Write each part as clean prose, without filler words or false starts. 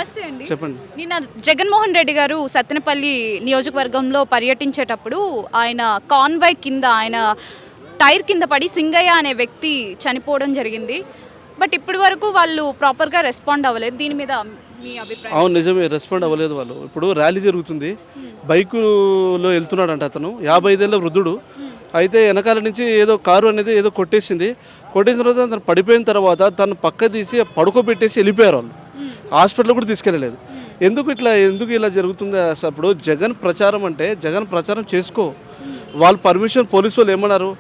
నమస్తే అండి. చెప్పండి. నిన్న జగన్మోహన్ రెడ్డి గారు సత్తెనపల్లి నియోజకవర్గంలో పర్యటించేటప్పుడు ఆయన కాన్వాయ్ కింద ఆయన టైర్ కింద పడి సింగయ్య అనే వ్యక్తి చనిపోవడం జరిగింది. బట్ ఇప్పటి వరకు వాళ్ళు ప్రాపర్గా రెస్పాండ్ అవ్వలేదు. దీని మీద మీ అభిప్రాయం? అవును, నిజమే, రెస్పాండ్ అవ్వలేదు వాళ్ళు. ఇప్పుడు ర్యాలీ జరుగుతుంది, బైకులో వెళ్తున్నాడంట అతను, 55 ఏళ్ళ వృద్ధుడు. అయితే వెనకాల నుంచి ఏదో కారు అనేది ఏదో కొట్టేసిన తర్వాత తను పడిపోయిన తర్వాత తను పక్క తీసి పడుకోబెట్టేసి వెళ్ళిపోయారు వాళ్ళు. హాస్పిటల్ కూడా తీసుకెళ్ళలేదు. ఎందుకు ఇలా జరుగుతుంది అసలు? ఇప్పుడు జగన్ ప్రచారం అంటే జగన్ ప్రచారం చేసుకో. వాళ్ళు పర్మిషన్, పోలీసు వాళ్ళు ఏమన్నారు,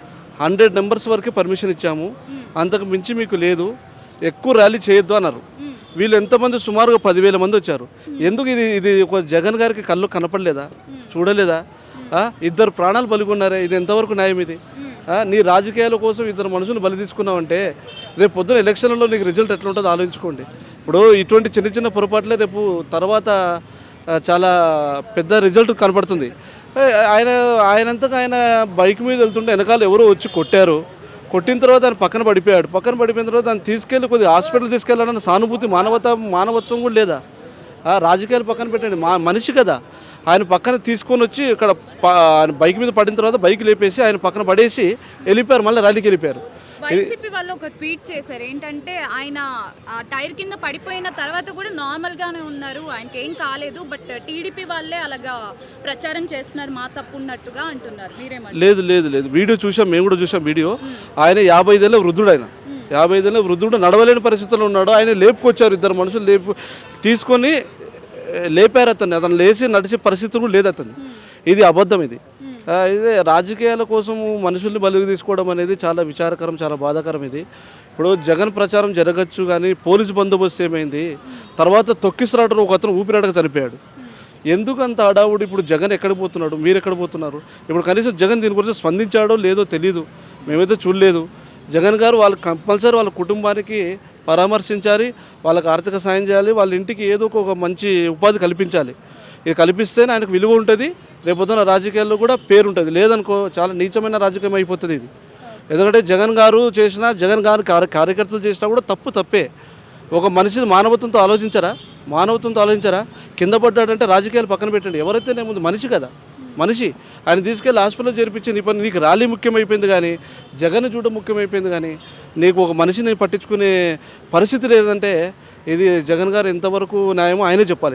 100 నెంబర్స్ వరకే పర్మిషన్ ఇచ్చాము, అంతకు మించి మీకు లేదు, ఎక్కువ ర్యాలీ చేయొద్దు అన్నారు. వీళ్ళు ఎంతమంది, సుమారుగా 10,000 మంది వచ్చారు. ఎందుకు ఇది ఒక జగన్ గారికి కళ్ళు కనపడలేదా, చూడలేదా? 2 ప్రాణాలు బలిగొన్నారే, ఇది ఎంతవరకు న్యాయం? ఇది నీ రాజకీయాల కోసం 2 మనుషులు బలి తీసుకున్నావంటే రేపు పొద్దున ఎలక్షన్లలో నీకు రిజల్ట్ ఎట్లా ఉంటుందో ఆలోచించుకోండి. ఇప్పుడు ఇటువంటి చిన్న పొరపాట్లే రేపు తర్వాత చాలా పెద్ద రిజల్ట్ కనపడుతుంది. ఆయనంతగా ఆయన బైక్ మీద వెళ్తుంటే వెనకాల ఎవరో వచ్చి కొట్టిన తర్వాత ఆయన పక్కన పడిపోయిన తర్వాత ఆయన తీసుకెళ్ళి కొద్దిగా హాస్పిటల్ తీసుకెళ్ళాలన్న సానుభూతి, మానవత్వం కూడా లేదా? రాజకీయాలు పక్కన పెట్టండి, మనిషి కదా. ఆయన పక్కన తీసుకొని వచ్చి ఇక్కడ ఆయన బైక్ మీద పడిన తర్వాత బైక్ లేపేసి ఆయన పక్కన పడేసి వెళ్ళిపోయారు, మళ్ళీ ర్యాలీకి వెళ్ళిపోయారు. వైసీపీ వాళ్ళు ఒక ట్వీట్ చేశారు, ఏంటంటే ఆయన టైర్ కింద పడిపోయిన తర్వాత కూడా నార్మల్గానే ఉన్నారు, ఆయనకి ఏం కాలేదు, బట్ టీడీపీ వాళ్ళే అలాగా ప్రచారం చేస్తున్నారు, మా తప్పు ఉన్నట్టుగా అంటున్నారు. మీరేమంటారు? లేదు, వీడియో చూసాం, మేము కూడా చూసాం వీడియో. ఆయన 55 ఏళ్ళ వృద్ధుడు, 55 ఏళ్ళ వృద్ధుడు నడవలేని పరిస్థితుల్లో ఉన్నాడు. ఆయన లేపుకొచ్చారు, 2 మనుషులు తీసుకొని లేపారు అతను లేచి నడిచే పరిస్థితి కూడా లేదు అతను. ఇది అబద్ధం. ఇదే రాజకీయాల కోసం మనుషుల్ని బలికి తీసుకోవడం అనేది చాలా విచారకరం, చాలా బాధాకరం. ఇప్పుడు జగన్ ప్రచారం జరగచ్చు, కానీ పోలీసు బందోబస్తు ఏమైంది? తర్వాత తొక్కిసలాటలో ఒక అతను ఊపిరాడక చనిపోయాడు. ఎందుకు అంత హడావుడి? ఇప్పుడు జగన్ ఎక్కడ పోతున్నాడు, మీరు ఎక్కడ పోతున్నారు? ఇప్పుడు కనీసం జగన్ దీని గురించి స్పందించాడో లేదో తెలీదు, మేమైతే చూడలేదు. జగన్ గారు కంపల్సరీ వాళ్ళ కుటుంబానికి పరామర్శించాలి, వాళ్ళకి ఆర్థిక సాయం చేయాలి, వాళ్ళ ఇంటికి ఏదో ఒక మంచి ఉపాధి కల్పించాలి. ఇది కల్పిస్తేనే ఆయనకు విలువ ఉంటుంది, రేపొద్దున రాజకీయాల్లో కూడా పేరు ఉంటుంది. లేదనుకో చాలా నీచమైన రాజకీయం అయిపోతుంది ఇది. ఎందుకంటే జగన్ గారు చేసినా, జగన్ గారు కార్యకర్తలు చేసినా కూడా తప్పే. ఒక మనిషి మానవత్వంతో ఆలోచించారా? కింద పడ్డాడంటే రాజకీయాలు పక్కన పెట్టండి, ఎవరైతే ముందు మనిషి కదా, మనిషి. ఆయన తీసుకెళ్ళి హాస్పిటల్లో చేర్పించి నీ పని, నీకు ర్యాలీ ముఖ్యమైపోయింది కానీ జగన్ చూడడం ముఖ్యమైపోయింది, కానీ నీకు ఒక మనిషిని పట్టించుకునే పరిస్థితి లేదంటే ఇది జగన్ గారు ఎంతవరకు న్యాయమో ఆయనే చెప్పాలి.